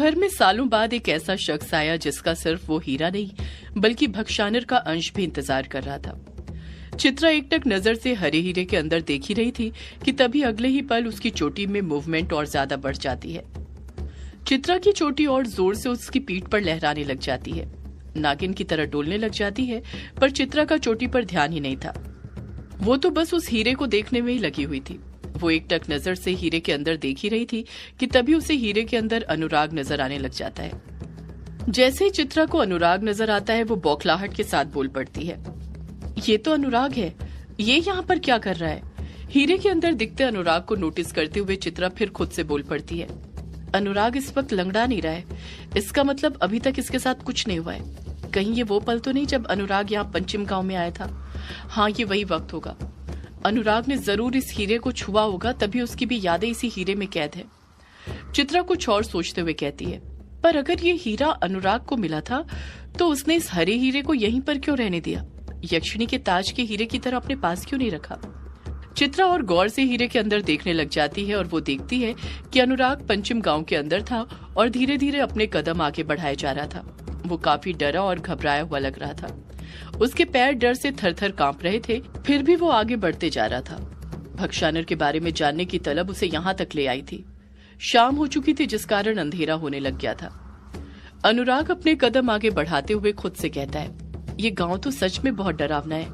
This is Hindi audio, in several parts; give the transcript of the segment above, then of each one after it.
घर में सालों बाद एक ऐसा शख्स आया जिसका सिर्फ वो हीरा नहीं बल्कि भक्षानर का अंश भी इंतजार कर रहा था। चित्रा एकटक नजर से हरे हीरे के अंदर देख ही रही थी कि तभी अगले ही पल उसकी चोटी में मूवमेंट और ज्यादा बढ़ जाती है। चित्रा की चोटी और जोर से उसकी पीठ पर लहराने लग जाती है, नागिन की तरह डोलने लग जाती है। पर चित्रा का चोटी पर ध्यान ही नहीं था, वो तो बस उस हीरे को देखने में ही लगी हुई थी। वो एकटक नजर से हीरे के अंदर देख ही रही थी कि तभी उसे हीरे के अंदर अनुराग नजर आने लग जाता है। जैसे ही चित्रा को अनुराग नजर आता है वो बौखलाहट के साथ बोल पड़ती है, ये तो अनुराग है, ये यहाँ पर क्या कर रहा है? हीरे के अंदर दिखते अनुराग को नोटिस करते हुए चित्रा फिर खुद से बोल पड़ती है, अनुराग इस वक्त लंगड़ा नहीं रहा है, इसका मतलब अभी तक इसके साथ कुछ नहीं हुआ है। कहीं ये वो पल तो नहीं जब अनुराग यहाँ पंचिम गांव में आया था? हाँ, ये वही वक्त होगा। अनुराग ने जरूर इस हीरे को छुआ होगा, तभी उसकी भी यादें इसी हीरे में कैद है। चित्रा कुछ और सोचते हुए कहती है, पर अगर ये हीरा अनुराग को मिला था तो उसने इस हरे हीरे को यहीं पर क्यों रहने दिया? यक्षिणी के ताज के हीरे की तरह अपने पास क्यों नहीं रखा? चित्रा और गौर से हीरे के अंदर देखने लग जाती है और वो देखती है कि अनुराग पंचिम गांव के अंदर था और धीरे धीरे अपने कदम आगे बढ़ाए जा रहा था। वो काफी डरा और घबराया हुआ लग रहा था, उसके पैर डर से थर-थर कांप रहे थे, फिर भी वो आगे बढ़ते जा रहा था। भक्षानर के बारे में जानने की तलब उसे यहाँ तक ले आई थी। शाम हो चुकी थी जिस कारण अंधेरा होने लग गया था। अनुराग अपने कदम आगे बढ़ाते हुए खुद से कहता है, ये गांव तो सच में बहुत डरावना है,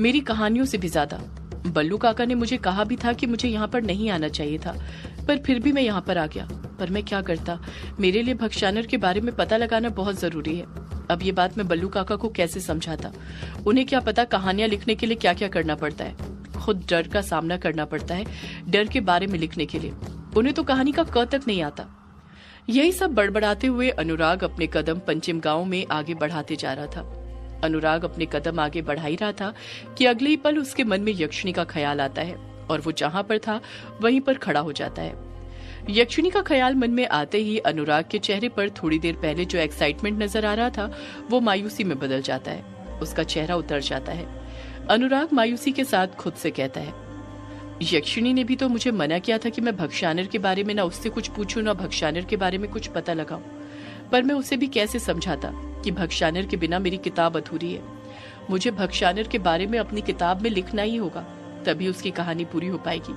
मेरी कहानियों से भी ज्यादा। बल्लू काका ने मुझे कहा भी था कि मुझे यहाँ पर नहीं आना चाहिए था, पर फिर भी मैं यहाँ पर आ गया। पर मैं क्या करता, मेरे लिए भक्षानर के बारे में पता लगाना बहुत जरूरी है। अब ये बात मैं बल्लू काका को कैसे समझाता? उन्हें क्या पता कहानियां लिखने के लिए क्या क्या करना पड़ता है। खुद डर का सामना करना पड़ता है डर के बारे में लिखने के लिए। उन्हें तो कहानी का क तक नहीं आता। यही सब बड़बड़ाते हुए अनुराग अपने कदम पंचिम गांव में आगे बढ़ाते जा रहा था। अनुराग अपने कदम आगे बढ़ा ही रहा था कि अगले ही पल उसके मन में यक्षिणी का ख्याल आता है और वो जहां पर था वहीं पर खड़ा हो जाता है। यक्षिणी का ख्याल मन में आते ही अनुराग के चेहरे पर थोड़ी देर पहले जो एक्साइटमेंट नजर आ रहा था वो मायूसी में बदल जाता है, उसका चेहरा उतर जाता है। अनुराग मायूसी के साथ खुद से कहता है, यक्षिणी ने भी तो मुझे मना किया था कि मैं भक्षानर के बारे में ना उससे कुछ पूछूं ना भक्षानर के बारे में कुछ पता लगाऊं, पर मैं उसे भी कैसे समझाता कि भक्षानर के बिना मेरी किताब अधूरी है। मुझे भक्षानर के बारे में अपनी किताब में लिखना ही होगा, तभी उसकी कहानी पूरी हो पाएगी।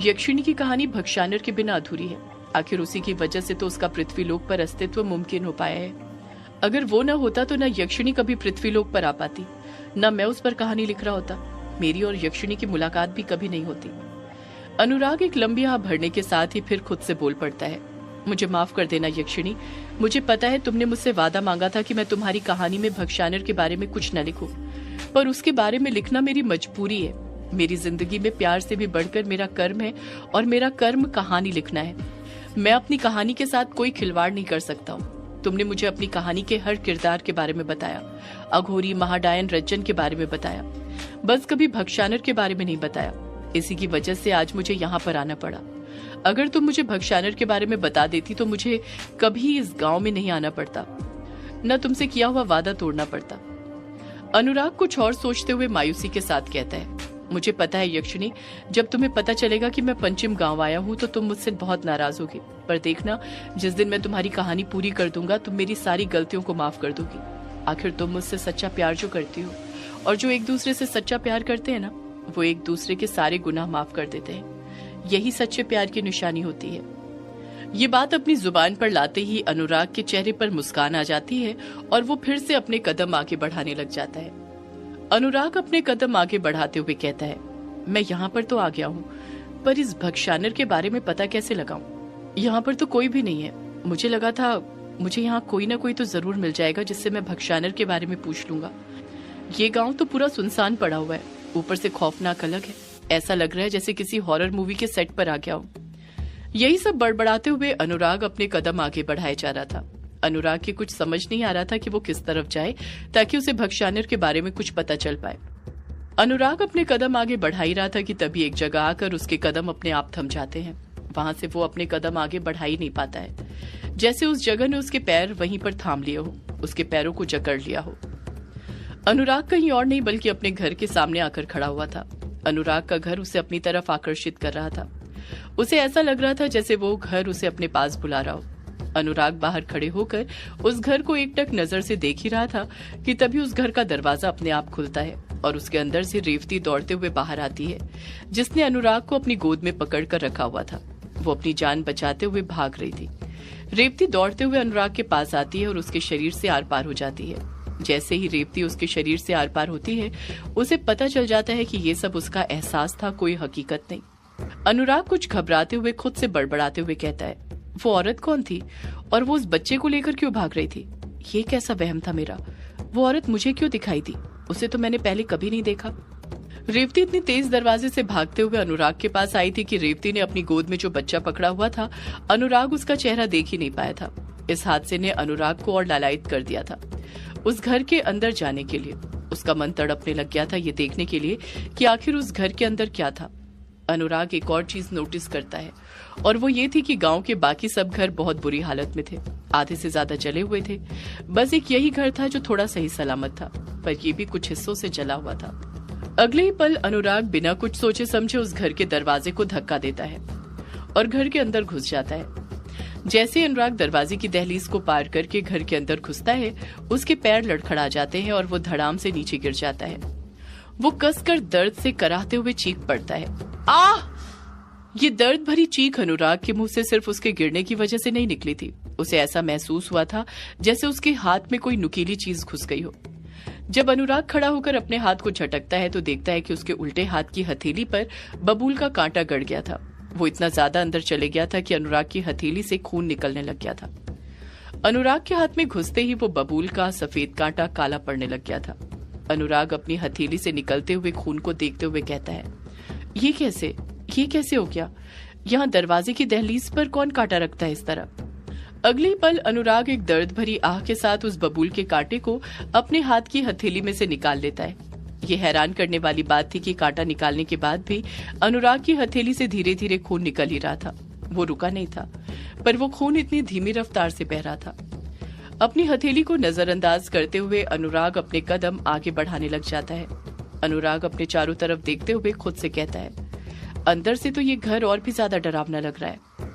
यक्षिणी की कहानी भक्षानर के बिना अधूरी है, आखिर उसी की वजह से तो उसका पृथ्वीलोक पर अस्तित्व मुमकिन हो पाया है। अगर वो न होता तो न यक्षिणी कभी पृथ्वीलोक पर आ पाती, न मैं उस पर कहानी लिख रहा होता, मेरी और यक्षिणी की मुलाकात भी कभी नहीं होती। अनुराग एक लंबी आह भरने के साथ ही फिर खुद से बोल पड़ता है, मुझे माफ कर देना यक्षिणी, मुझे पता है तुमने मुझसे वादा मांगा था कि मैं तुम्हारी कहानी में भक्षानर के बारे में कुछ न लिखूं, पर उसके बारे में लिखना मेरी मजबूरी है। मेरी जिंदगी में प्यार से भी बढ़कर मेरा कर्म है और मेरा कर्म कहानी लिखना है। मैं अपनी कहानी के साथ कोई खिलवाड़ नहीं कर सकता हूँ। तुमने मुझे अपनी कहानी के हर किरदार के बारे में बताया, अघोरी, महाडायन, रज्जन के बारे में बताया, बस कभी भक्षानर के बारे में नहीं बताया। इसी की वजह से आज मुझे यहाँ पर आना पड़ा। अगर तुम मुझे भक्षानर के बारे में बता देती तो मुझे कभी इस गांव में नहीं आना पड़ता, न तुमसे किया हुआ वादा तोड़ना पड़ता। अनुराग कुछ और सोचते हुए मायूसी के साथ कहता है, मुझे पता है यक्षिणी, जब तुम्हें पता चलेगा कि मैं पंचिम गांव आया हूँ तो तुम मुझसे बहुत नाराज होगी, पर देखना जिस दिन मैं तुम्हारी कहानी पूरी कर दूंगा तुम मेरी सारी गलतियों को माफ कर दोगी। आखिर तुम मुझसे सच्चा प्यार जो करती हो, और जो एक दूसरे से सच्चा प्यार करते हैं ना, वो एक दूसरे के सारे गुनाह माफ कर देते हैं। यही सच्चे प्यार की निशानी होती है। ये बात अपनी जुबान पर लाते ही अनुराग के चेहरे पर मुस्कान आ जाती है और वो फिर से अपने कदम आगे बढ़ाने लग जाता है। अनुराग अपने कदम आगे बढ़ाते हुए कहता है, मैं यहाँ पर तो आ गया हूँ, पर इस भक्षानर के बारे में पता कैसे लगाऊं? यहाँ पर तो कोई भी नहीं है। मुझे लगा था मुझे यहाँ कोई ना कोई तो जरूर मिल जाएगा जिससे मैं भक्षानर के बारे में पूछ लूंगा। ये गांव तो पूरा सुनसान पड़ा हुआ है, ऊपर से खौफनाक अलग है। ऐसा लग रहा है जैसे किसी हॉरर मूवी के सेट पर आ गया हूँ। यही सब बड़बड़ाते हुए अनुराग अपने कदम आगे बढ़ाए जा रहा था। अनुराग की कुछ समझ नहीं आ रहा था कि वो किस तरफ जाए ताकि उसे भक्षानर के बारे में कुछ पता चल पाए। अनुराग अपने कदम आगे बढ़ा ही रहा था कि तभी एक जगह आकर उसके कदम अपने आप थम जाते हैं। वहां से वो अपने कदम आगे बढ़ा ही नहीं पाता है, जैसे उस जगह ने उसके पैर वहीं पर थाम लिए हो, उसके पैरों को जकड़ लिया हो। अनुराग कहीं और नहीं बल्कि अपने घर के सामने आकर खड़ा हुआ था। अनुराग का घर उसे अपनी तरफ आकर्षित कर रहा था। उसे ऐसा लग रहा था जैसे वो घर उसे अपने पास बुला रहा हो। अनुराग बाहर खड़े होकर उस घर को एकटक नजर से देख ही रहा था कि तभी उस घर का दरवाजा अपने आप खुलता है और उसके अंदर से रेवती दौड़ते हुए बाहर आती है, जिसने अनुराग को अपनी गोद में पकड़ कर रखा हुआ था। वो अपनी जान बचाते हुए भाग रही थी। रेवती दौड़ते हुए अनुराग के पास आती है और उसके शरीर से आर पार हो जाती है। जैसे ही रेवती उसके शरीर से आर पार होती है, उसे पता चल जाता है कि ये सब उसका एहसास था, कोई हकीकत नहीं। अनुराग कुछ घबराते हुए खुद से बड़बड़ाते हुए कहता है, वो औरत कौन थी और वो उस बच्चे को लेकर क्यों भाग रही थी? ये कैसा वहम था मेरा? वो औरत मुझे क्यों दिखाई दी? उसे तो मैंने पहले कभी नहीं देखा। रेवती इतनी तेज दरवाजे से भागते हुए अनुराग के पास आई थी कि रेवती ने अपनी गोद में जो बच्चा पकड़ा हुआ था, अनुराग उसका चेहरा देख ही नहीं पाया था। इस हादसे ने अनुराग को और लालायित कर दिया था। उस घर के अंदर जाने के लिए उसका मन तड़पने लग गया था, ये देखने के लिए कि आखिर उस घर के अंदर क्या था। अनुराग एक और चीज नोटिस करता है और वो ये थी कि गांव के बाकी सब घर बहुत बुरी हालत में थे, आधे से ज्यादा जले हुए थे। बस एक यही घर था जो थोड़ा सही सलामत था, पर ये भी कुछ हिस्सों से जला हुआ था। अगले ही पल अनुराग बिना कुछ सोचे समझे उस घर के दरवाजे को धक्का देता है और घर के अंदर घुस जाता है। जैसे अनुराग दरवाजे की दहलीज को पार करके घर के अंदर घुसता है, उसके पैर लड़खड़ा जाते हैं और वो धड़ाम से नीचे गिर जाता है। वो कसकर दर्द से कराहते हुए चीख पड़ता है, आह! ये दर्द भरी चीख अनुराग के मुंह से सिर्फ उसके गिरने की वजह से नहीं निकली थी। उसे ऐसा महसूस हुआ था जैसे उसके हाथ में कोई नुकीली चीज घुस गई हो। जब अनुराग खड़ा होकर अपने हाथ को झटकता है तो देखता है कि उसके उल्टे हाथ की हथेली पर बबूल का कांटा गड़ गया था। वो इतना ज्यादा अंदर चले गया था कि अनुराग की हथेली से खून निकलने लग गया था। अनुराग के हाथ में घुसते ही वो बबूल का सफेद कांटा काला पड़ने लग गया था। अनुराग अपनी हथेली से निकलते हुए खून को देखते हुए कहता है, ये कैसे हो गया? यहाँ दरवाजे की दहलीज पर कौन कांटा रखता है इस तरह? अगले पल अनुराग एक दर्द भरी आह के साथ उस बबूल के कांटे को अपने हाथ की हथेली में से निकाल लेता है। ये हैरान करने वाली बात थी कि कांटा निकालने के बाद भी अनुराग की हथेली से धीरे धीरे खून निकल ही रहा था। वो रुका नहीं था, पर वो खून इतनी धीमी रफ्तार से बह रहा था। अपनी हथेली को नजरअंदाज करते हुए अनुराग अपने कदम आगे बढ़ाने लग जाता है। अनुराग अपने चारों तरफ देखते हुए खुद से कहता है, अंदर से तो ये घर और भी ज्यादा डरावना लग रहा है।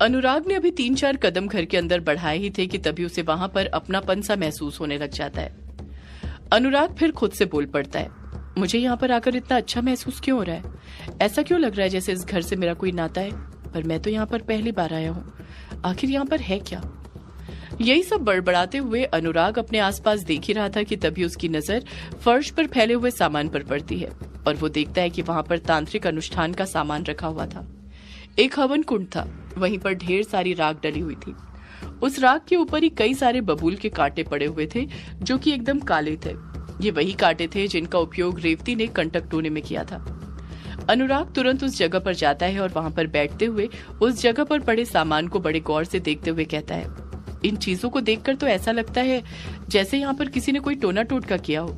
अनुराग ने अभी 3-4 कदम घर के अंदर बढ़ाए ही थे कि तभी उसे वहां पर अपनापन सा महसूस होने लग जाता है। अनुराग फिर खुद से बोल पड़ता है, मुझे यहाँ पर आकर इतना अच्छा महसूस क्यों हो रहा है? ऐसा क्यों लग रहा है जैसे इस घर से मेरा कोई नाता है? पर मैं तो यहाँ पर पहली बार आया हूँ, आखिर यहाँ पर है क्या? यही सब बड़बड़ाते हुए अनुराग अपने आसपास देख ही रहा था कि तभी उसकी नजर फर्श पर फैले हुए सामान पर पड़ती है और वो देखता है कि वहां पर तांत्रिक अनुष्ठान का सामान रखा हुआ था। एक हवन कुंड था, वहीं पर ढेर सारी राख डली हुई थी। उस राख के ऊपर ही कई सारे बबूल के कांटे पड़े हुए थे जो कि एकदम काले थे। ये वही कांटे थे जिनका उपयोग रेवती ने कंटक टोने में किया था। अनुराग तुरंत उस जगह पर जाता है और वहां पर बैठते हुए उस जगह पर पड़े सामान को बड़े गौर से देखते हुए कहता है, इन चीजों को देखकर तो ऐसा लगता है जैसे यहाँ पर किसी ने कोई टोना टोटका किया हो।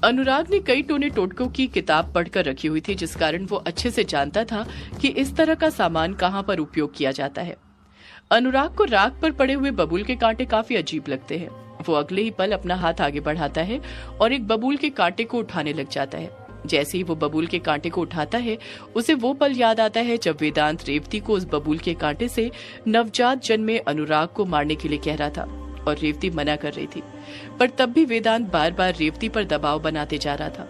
अनुराग ने कई टोने टोटकों की किताब पढ़कर रखी हुई थी, जिस कारण वो अच्छे से जानता था कि इस तरह का सामान कहाँ पर उपयोग किया जाता है। अनुराग को राख पर पड़े हुए बबूल के कांटे काफी अजीब लगते हैं। वो अगले ही पल अपना हाथ आगे बढ़ाता है और एक बबूल के कांटे को उठाने लग जाता है। जैसे ही वो बबूल के कांटे को उठाता है, उसे वो पल याद आता है जब वेदांत रेवती को उस बबूल के कांटे से नवजात जन्मे अनुराग को मारने के लिए कह रहा था और रेवती मना कर रही थी, पर तब भी वेदांत बार बार रेवती पर दबाव बनाते जा रहा था।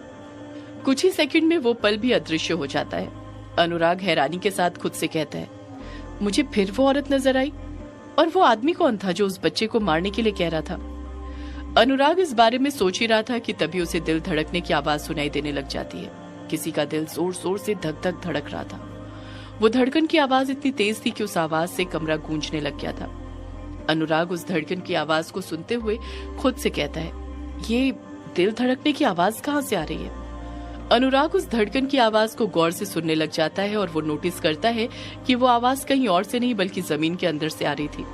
कुछ ही सेकंड में वो पल भी अदृश्य हो जाता है। अनुराग हैरानी के साथ खुद से कहता है, मुझे फिर वो औरत नजर आई, और वो आदमी कौन था जो उस बच्चे को मारने के लिए कह रहा था? अनुराग इस बारे में सोच ही रहा था कि तभी उसे दिल धड़कने की आवाज सुनाई देने लग जाती है। किसी का दिल जोर जोर से धक धक धड़क रहा था। वो धड़कन की आवाज इतनी तेज थी कि उस आवाज से कमरा गूंजने लग गया था। अनुराग उस धड़कन की आवाज को सुनते हुए खुद से कहता है, ये दिल धड़कने की आवाज कहाँ से आ रही है? अनुराग उस धड़कन की आवाज को गौर से सुनने लग जाता है और वो नोटिस करता है कि वो आवाज कहीं और से नहीं बल्कि जमीन के अंदर से आ रही थी।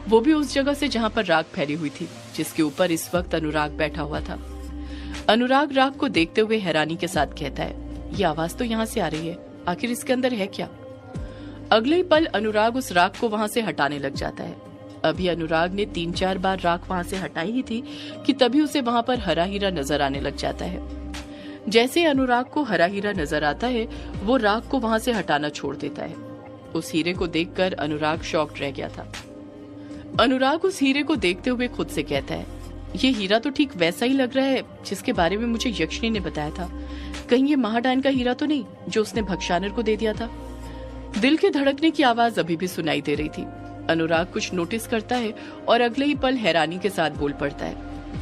वो भी उस जगह से जहां पर राख फैली हुई थी, जिसके ऊपर इस वक्त अनुराग बैठा हुआ था। अनुराग राख को देखते हुए हैरानी के साथ कहता है, ये आवाज तो यहाँ से आ रही है, आखिर इसके अंदर है क्या? अगले ही पल अनुराग उस राख को वहां से हटाने लग जाता है। अभी अनुराग ने 3-4 बार राख वहां से हटाई ही थी कि तभी उसे वहां पर हरा हीरा नजर आने लग जाता है। जैसे अनुराग को हरा हीरा नजर आता है, वो राख को वहां से हटाना छोड़ देता है। उस हीरे को देखकर अनुराग शॉक्ड रह गया था। अनुराग उस हीरे को देखते हुए खुद से कहता है, ये हीरा तो ठीक वैसा ही लग रहा है जिसके बारे में मुझे यक्षिणी ने बताया था। कहीं ये महाडायन का हीरा तो नहीं जो उसने भक्षानर को दे दिया था। दिल के धड़कने की आवाज अभी भी सुनाई दे रही थी। अनुराग कुछ नोटिस करता है और अगले ही पल हैरानी के साथ बोल पड़ता है,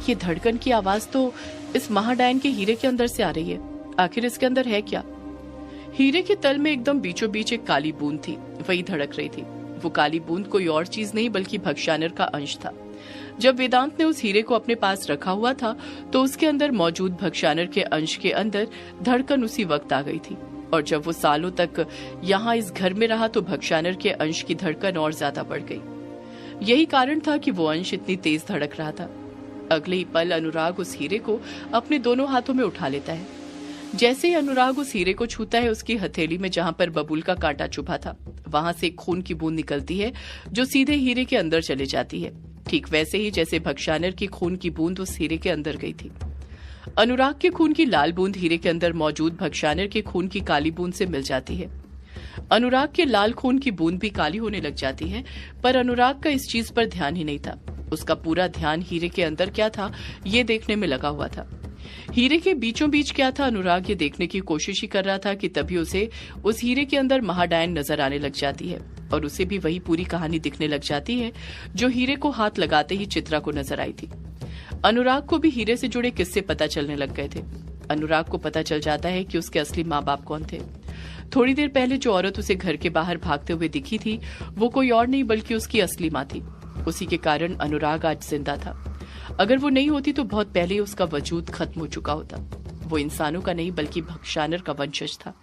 ये धड़कन की आवाज तो इस महाडायन के हीरे के अंदर से आ रही है। आखिर इसके अंदर है क्या? हीरे के तल में एकदम बीचों बीच एक काली बूंद थी, वही धड़क रही थी। वो काली बूंद कोई और चीज नहीं बल्कि भक्षानर का अंश था। जब वेदांत ने उस हीरे को अपने पास रखा हुआ था तो उसके अंदर मौजूद भक्षानर के अंश के अंदर धड़कन उसी वक्त आ गई थी, और जब वो सालों तक यहाँ इस घर में रहा तो भक्षानर के अंश की धड़कन और ज्यादा बढ़ गई। यही कारण था कि वो अंश इतनी तेज धड़क रहा था। अगले ही पल अनुराग उस हीरे को अपने दोनों हाथों में उठा लेता है। जैसे ही अनुराग उस हीरे को छूता है, उसकी हथेली में जहां पर बबूल का कांटा चुभा था वहां से खून की बूंद निकलती है जो सीधे हीरे के अंदर चले जाती है, ठीक वैसे ही जैसे भक्षानर की खून की बूंद उस हीरे के अंदर गई थी। अनुराग के खून की लाल बूंद हीरे के अंदर मौजूद भक्षानर के खून की काली बूंद से मिल जाती है। अनुराग के लाल खून की बूंद भी काली होने लग जाती है, पर अनुराग का इस चीज पर ध्यान ही नहीं था। उसका पूरा ध्यान हीरे के अंदर क्या था ये देखने में लगा हुआ था। हीरे के बीचों बीच क्या था अनुराग ये देखने की कोशिश ही कर रहा था कि तभी उसे उस हीरे के अंदर महाडायन नजर आने लग जाती है, और उसे भी वही पूरी कहानी दिखने लग जाती है जो हीरे को हाथ लगाते ही चित्रा को नजर आई थी। अनुराग को भी हीरे से जुड़े किस्से पता चलने लग गए थे। अनुराग को पता चल जाता है कि उसके असली माँ बाप कौन थे। थोड़ी देर पहले जो औरत उसे घर के बाहर भागते हुए दिखी थी वो कोई और नहीं बल्कि उसकी असली माँ थी। उसी के कारण अनुराग आज जिंदा था। अगर वो नहीं होती तो बहुत पहले ही उसका वजूद खत्म हो चुका होता। वो इंसानों का नहीं बल्कि भक्षानर का वंशज था।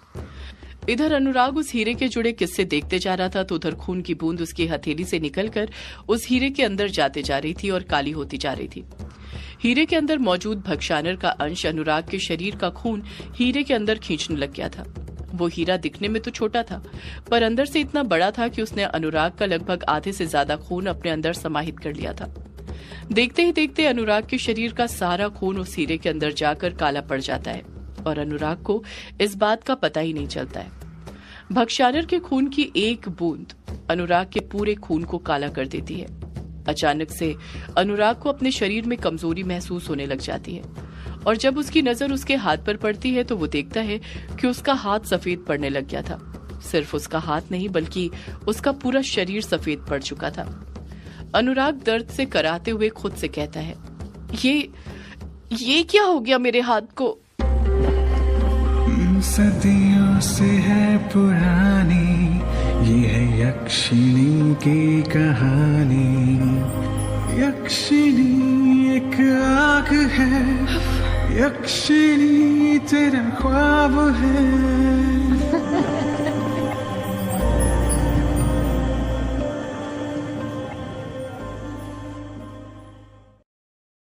इधर अनुराग उस हीरे के जुड़े किस्से देखते जा रहा था तो उधर खून की बूंद उसकी हथेली से निकलकर उस हीरे के अंदर जाते जा रही थी और काली होती जा रही थी। हीरे के अंदर मौजूद भक्षानर का अंश अनुराग के शरीर का खून हीरे के अंदर खींचने लग गया था। वो हीरा दिखने में तो छोटा था पर अंदर से इतना बड़ा था कि उसने अनुराग का लगभग आधे से ज्यादा खून अपने अंदर समाहित कर लिया था। देखते ही देखते अनुराग के शरीर का सारा खून उस हीरे के अंदर जाकर काला पड़ जाता है और अनुराग को इस बात का पता ही नहीं चलता है। भक्षानर के खून की एक बूंद अनुराग के पूरे खून को काला कर देती है। अचानक से अनुराग को अपने शरीर में कमजोरी महसूस होने लग जाती है, और जब उसकी नजर उसके हाथ पर पड़ती है तो वो देखता है कि उसका हाथ सफेद पड़ने लग गया था। सिर्फ उसका हाथ नहीं बल्कि उसका पूरा शरीर सफेद पड़ चुका था। अनुराग दर्द से कराहते हुए खुद से कहता है, ये क्या हो गया मेरे हाथ को? सदियों से है पुरानी ये है यक्षिणी की कहानी। यक्षिणी एक आग है, यक्षिणी तेरा ख्वाब है।